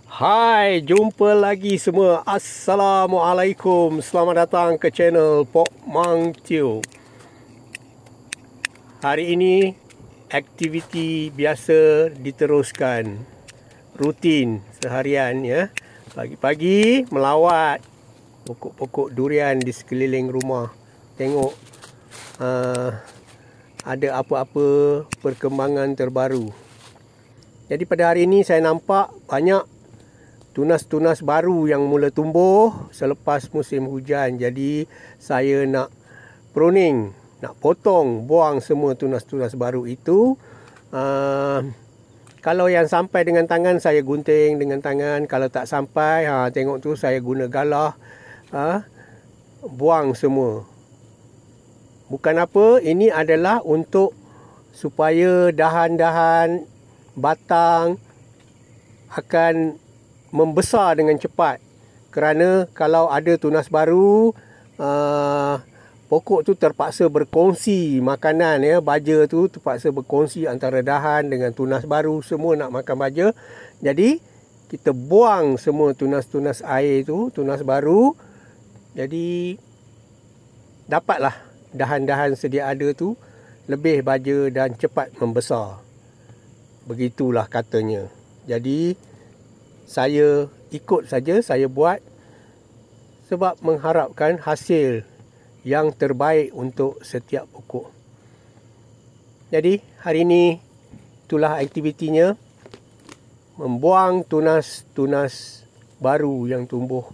Hai, jumpa lagi semua. Assalamualaikum. Selamat datang ke channel Pok Mang Teo. Hari ini aktiviti biasa diteruskan, rutin seharian ya. Pagi-pagi melawat pokok-pokok durian di sekeliling rumah. Tengok ada apa-apa perkembangan terbaru. Jadi pada hari ini saya nampak banyak tunas-tunas baru yang mula tumbuh selepas musim hujan. Jadi saya nak pruning, nak potong, buang semua tunas-tunas baru itu. Kalau yang sampai dengan tangan saya gunting dengan tangan. Kalau tak sampai, tengok tu saya guna galah, buang semua. Bukan apa, ini adalah untuk supaya dahan-dahan batang akan membesar dengan cepat. Kerana kalau ada tunas baru, pokok tu terpaksa berkongsi makanan ya, baja tu terpaksa berkongsi antara dahan dengan tunas baru, semua nak makan baja. Jadi kita buang semua tunas-tunas air tu, tunas baru. Jadi dapatlah dahan-dahan sedia ada tu lebih baja dan cepat membesar. Begitulah katanya. Jadi saya ikut saja, saya buat sebab mengharapkan hasil yang terbaik untuk setiap pokok. Jadi hari ini itulah aktivitinya, membuang tunas-tunas baru yang tumbuh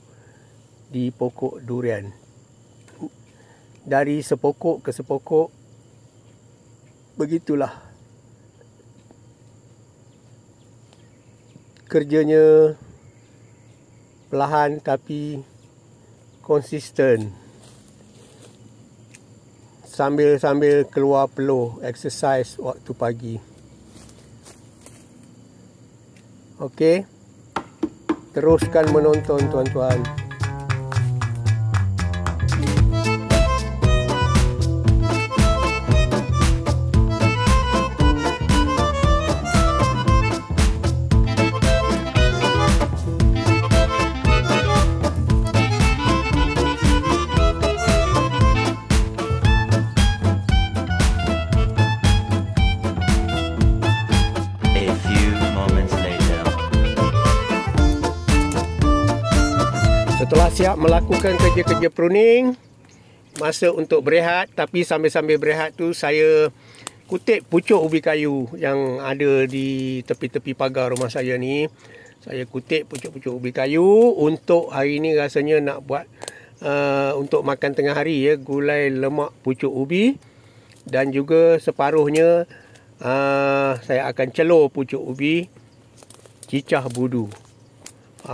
di pokok durian. Dari sepokok ke sepokok, begitulah kerjanya, perlahan tapi konsisten. Sambil keluar peluh, exercise waktu pagi. Okey, teruskan menonton tuan-tuan. Setelah siap melakukan kerja-kerja pruning, masa untuk berehat. Tapi sambil-sambil berehat tu saya kutip pucuk ubi kayu yang ada di tepi-tepi pagar rumah saya ni. Saya kutip pucuk-pucuk ubi kayu untuk hari ni rasanya nak buat untuk makan tengah hari ya, gulai lemak pucuk ubi. Dan juga separuhnya saya akan celur pucuk ubi, cicah budu.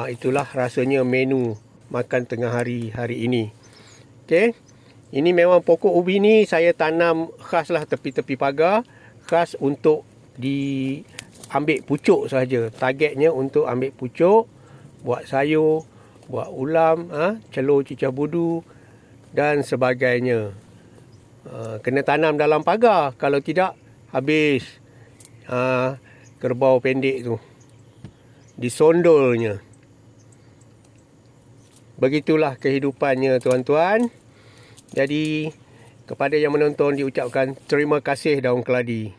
Itulah rasanya menu makan tengah hari ini. Okey. Ini memang pokok ubi ni saya tanam khaslah tepi-tepi pagar, khas untuk diambil pucuk saja. Targetnya untuk ambil pucuk, buat sayur, buat ulam, celur cicah budu dan sebagainya. Kena tanam dalam pagar, kalau tidak habis kerbau pendek tu disondolnya. Begitulah kehidupannya tuan-tuan. Jadi kepada yang menonton diucapkan terima kasih daun keladi.